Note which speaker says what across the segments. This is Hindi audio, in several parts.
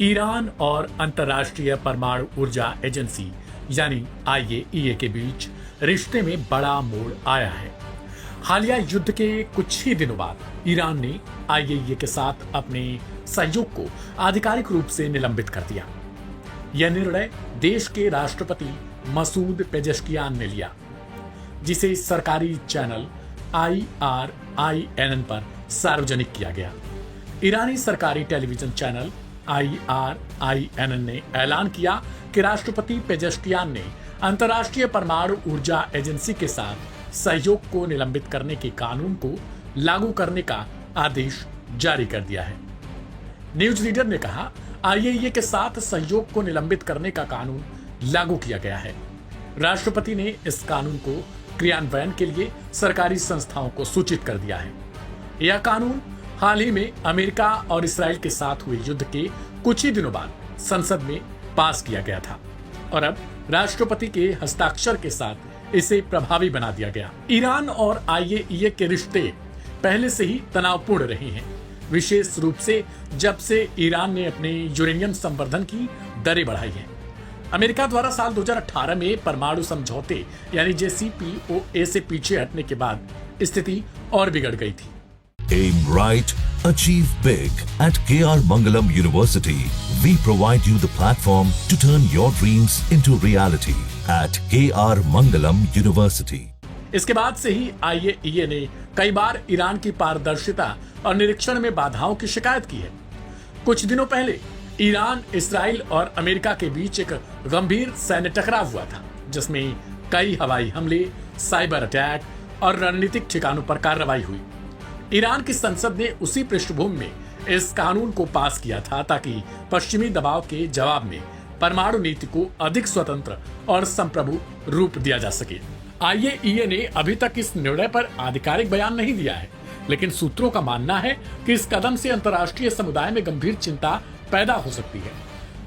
Speaker 1: ईरान और अंतर्राष्ट्रीय परमाणु ऊर्जा एजेंसी यानी आईएईए के बीच रिश्ते में बड़ा मोड़ आया है। हालिया युद्ध के कुछ ही दिनों बाद ईरान ने आईएईए के साथ अपने सहयोग को आधिकारिक रूप से निलंबित कर दिया। यह निर्णय देश के राष्ट्रपति मसूद पेजेश्कियान ने लिया, जिसे सरकारी चैनल IRINN पर सार्वजनिक किया गया। ईरानी सरकारी टेलीविजन चैनल IRINN ने ऐलान किया कि राष्ट्रपति पेजेश्कियान ने अंतर्राष्ट्रीय परमाणु ऊर्जा एजेंसी के साथ सहयोग को निलंबित करने के कानून को लागू करने का आदेश जारी कर दिया है। न्यूज रीडर ने कहा, आईएईए के साथ सहयोग को निलंबित करने का कानून लागू किया गया है। राष्ट्रपति ने इस कानून को क्रियान्वयन के लिए सरकारी संस्थाओं को सूचित कर दिया है। यह कानून हाल ही में अमेरिका और इसराइल के साथ हुए युद्ध के कुछ ही दिनों बाद संसद में पास किया गया था और अब राष्ट्रपति के हस्ताक्षर के साथ इसे प्रभावी बना दिया गया। ईरान और आईएईए के रिश्ते पहले से ही तनावपूर्ण रहे हैं, विशेष रूप से जब से ईरान ने अपने यूरेनियम संवर्धन की दरें बढ़ाई हैं। अमेरिका द्वारा साल 2018 में परमाणु समझौते यानी JCPOA से पीछे हटने के बाद स्थिति और बिगड़ गई थी।
Speaker 2: Aim right, achieve big. At KR Mangalam University, we provide you the platform to turn your dreams into reality. At KR Mangalam University.
Speaker 1: इसके बाद से ही आईएईए ने कई बार ईरान की पारदर्शिता और निरीक्षण में बाधाओं की शिकायत की है। कुछ दिनों पहले ईरान, इसराइल और अमेरिका के बीच एक गंभीर सैन्य टकराव हुआ था, जिसमें कई हवाई हमले, साइबर अटैक और रणनीतिक ठिकानों पर कार्रवाई हुई। ईरान की संसद ने उसी पृष्ठभूमि में इस कानून को पास किया था ताकि पश्चिमी दबाव के जवाब में परमाणु नीति को अधिक स्वतंत्र और संप्रभु रूप दिया जा सके। आईएईए ने अभी तक इस निर्णय पर आधिकारिक बयान नहीं दिया है, लेकिन सूत्रों का मानना है कि इस कदम से अंतर्राष्ट्रीय समुदाय में गंभीर चिंता पैदा हो सकती है।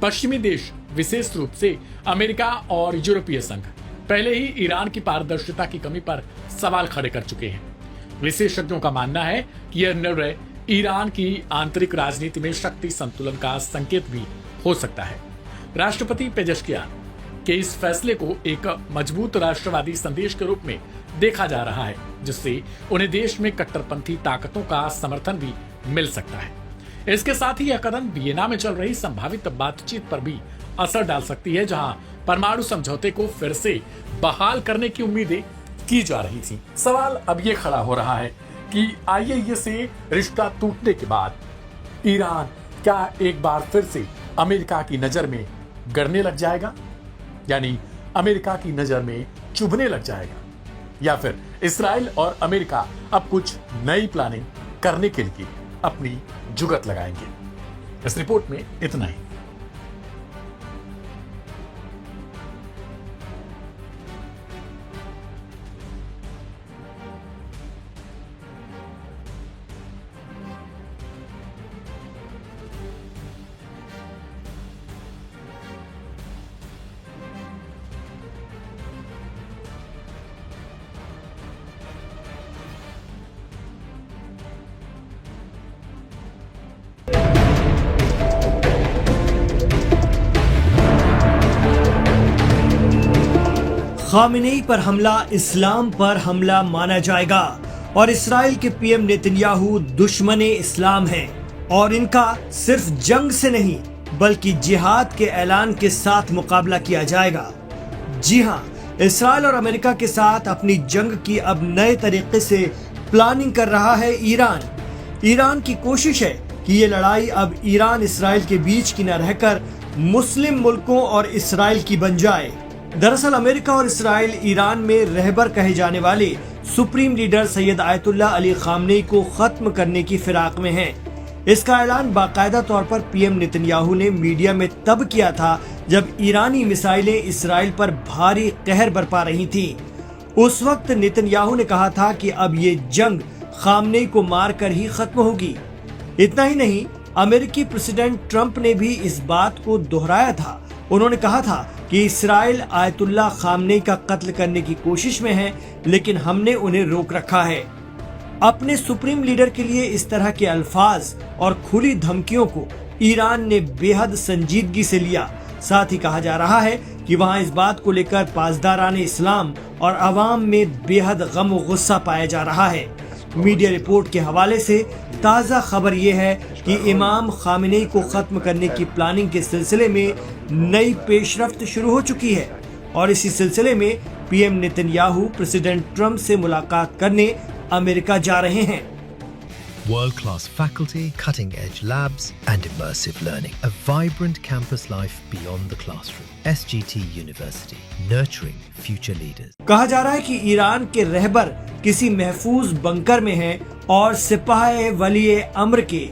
Speaker 1: पश्चिमी देश, विशेष रूप से अमेरिका और यूरोपीय संघ, पहले ही ईरान की पारदर्शिता की कमी पर सवाल खड़े कर चुके हैं। विशेषज्ञों का मानना है कि यह निर्णय ईरान की आंतरिक राजनीति में शक्ति संतुलन का संकेत भी हो सकता है। राष्ट्रपति पेजेश्कियान के इस फैसले को एक मजबूत राष्ट्रवादी संदेश के रूप में देखा जा रहा है, जिससे उन्हें देश में कट्टरपंथी ताकतों का समर्थन भी मिल सकता है। इसके साथ ही यह कदम वियना में चल रही संभावित बातचीत पर भी असर डाल सकती है, जहां परमाणु समझौते को फिर से बहाल करने की उम्मीदें की जा रही थी। सवाल अब ये खड़ा हो रहा है कि आईएईए से रिश्ता टूटने के बाद ईरान क्या एक बार फिर से अमेरिका की नजर में गड़ने लग जाएगा, यानी अमेरिका की नजर में चुभने लग जाएगा, या फिर इसराइल और अमेरिका अब कुछ नई प्लानिंग करने के लिए अपनी जुगत लगाएंगे। इस रिपोर्ट में इतना ही।
Speaker 3: खामेनेई पर हमला इस्लाम पर हमला माना जाएगा और इसराइल के पीएम नेतन्याहू दुश्मने इस्लाम हैं और इनका सिर्फ जंग से नहीं बल्कि जिहाद के ऐलान के साथ मुकाबला किया जाएगा। जी हां, इसराइल और अमेरिका के साथ अपनी जंग की अब नए तरीके से प्लानिंग कर रहा है ईरान। ईरान की कोशिश है कि ये लड़ाई अब ईरान इसराइल के बीच की न रहकर मुस्लिम मुल्कों और इसराइल की बन जाए। दरअसल अमेरिका और इसराइल ईरान में रहबर कहे जाने वाले supreme leader Syed Ayatollah Ali Khamenei को खत्म करने की फिराक में हैं। इसका ऐलान बाकायदा तौर पर पीएम नेतन्याहू ने मीडिया में तब किया था जब ईरानी मिसाइलें इसराइल पर भारी कहर बरपा रही थीं। उस वक्त नेतन्याहू ने कहा था कि अब ये जंग खामनेई को मारकर ही खत्म होगी। इतना ही नहीं, अमेरिकी प्रेसिडेंट ट्रंप ने भी इस बात को दोहराया था। उन्होंने कहा था कि इसराइल आयतुल्लाह खामनेई का कत्ल करने की कोशिश में है, लेकिन हमने उन्हें रोक रखा है। अपने सुप्रीम लीडर के लिए इस तरह के अल्फाज और खुली धमकियों को ईरान ने बेहद संजीदगी से लिया। साथ ही कहा जा रहा है कि वहां इस बात को लेकर पासदाराने इस्लाम और अवाम में बेहद गम और गुस्सा पाया जा रहा है। मीडिया रिपोर्ट के हवाले से ताज़ा खबर यह है कि इमाम खामेनेई को खत्म करने की प्लानिंग के सिलसिले में नई पेशरफ्त शुरू हो चुकी है और इसी सिलसिले में पीएम नेतन्याहू प्रेसिडेंट ट्रंप से मुलाकात करने अमेरिका जा रहे हैं।
Speaker 4: World-class faculty, cutting-edge labs and immersive learning. A vibrant campus life beyond the classroom. SGT University, nurturing future leaders.
Speaker 3: कहा जा रहा है कि ईरान के रहबर किसी महफूज बंकर में हैं और सिपाही वली अम्र के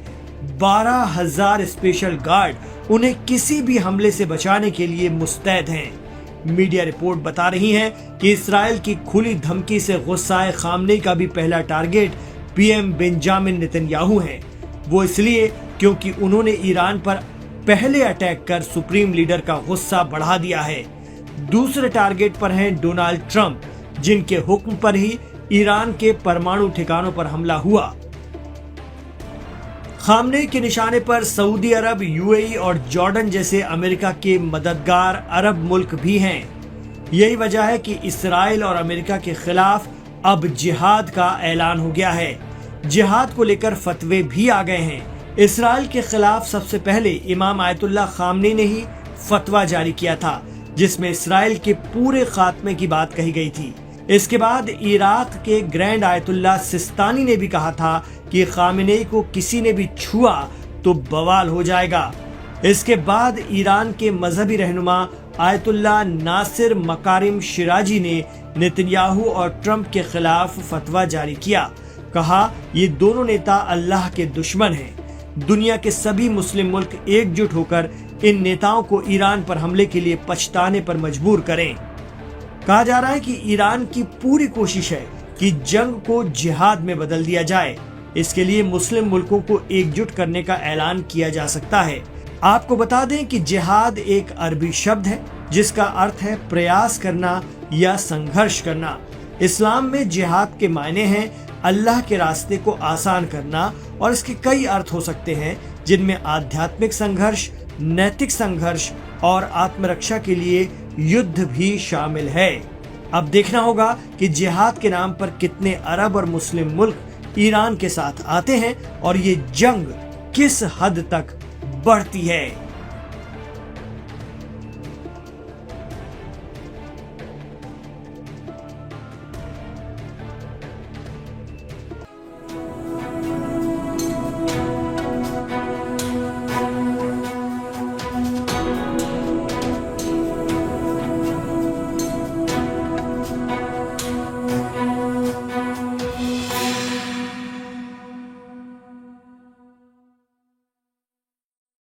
Speaker 3: 12,000 स्पेशल गार्ड उन्हें किसी भी हमले से बचाने के लिए मुस्तैद हैं। मीडिया रिपोर्ट बता रही है कि इसराइल की खुली धमकी से गुस्साए खामनेई का भी पहला टारगेट पीएम बेंजामिन नेतन्याहू हैं। वो इसलिए क्योंकि उन्होंने ईरान पर पहले अटैक कर सुप्रीम लीडर का गुस्सा बढ़ा दिया है। दूसरे टारगेट पर हैं डोनाल्ड ट्रंप, जिनके हुक्म पर ही ईरान के परमाणु ठिकानों पर हमला हुआ। खामनेई के निशाने पर सऊदी अरब, यूएई और जॉर्डन जैसे अमेरिका के मददगार अरब मुल्क भी हैं। यही वजह है कि इसराइल और अमेरिका के खिलाफ अब जिहाद का ऐलान हो गया है। जिहाद को लेकर फतवे भी आ गए हैं। इसराइल के खिलाफ सबसे पहले इमाम आयतुल्लाह खामनेई ने ही फतवा जारी किया था, जिसमें इसराइल के पूरे खात्मे की बात कही गई थी। इसके बाद इराक के ग्रैंड आयतुल्लाह सिस्तानी ने भी कहा था कि खामेनेई को किसी ने भी छुआ तो बवाल हो जाएगा। इसके बाद ईरान के मजहबी रहनुमा आयतुल्लाह नासिर मकारिम शिराजी ने नेतन्याहू और ट्रंप के खिलाफ फतवा जारी किया। कहा, ये दोनों नेता अल्लाह के दुश्मन हैं। दुनिया के सभी मुस्लिम मुल्क एकजुट होकर इन नेताओं को ईरान पर हमले के लिए पछताने पर मजबूर करें। कहा जा रहा है कि ईरान की पूरी कोशिश है कि जंग को जिहाद में बदल दिया जाए। इसके लिए मुस्लिम मुल्कों को एकजुट करने का ऐलान किया जा सकता है। आपको बता दें कि जिहाद एक अरबी शब्द है जिसका अर्थ है प्रयास करना या संघर्ष करना। इस्लाम में जिहाद के मायने हैं अल्लाह के रास्ते को आसान करना और इसके कई अर्थ हो सकते हैं, जिनमें आध्यात्मिक संघर्ष, नैतिक संघर्ष और आत्मरक्षा के लिए युद्ध भी शामिल है। अब देखना होगा कि जिहाद के नाम पर कितने अरब और मुस्लिम मुल्क ईरान के साथ आते हैं और ये जंग किस हद तक बढ़ती है।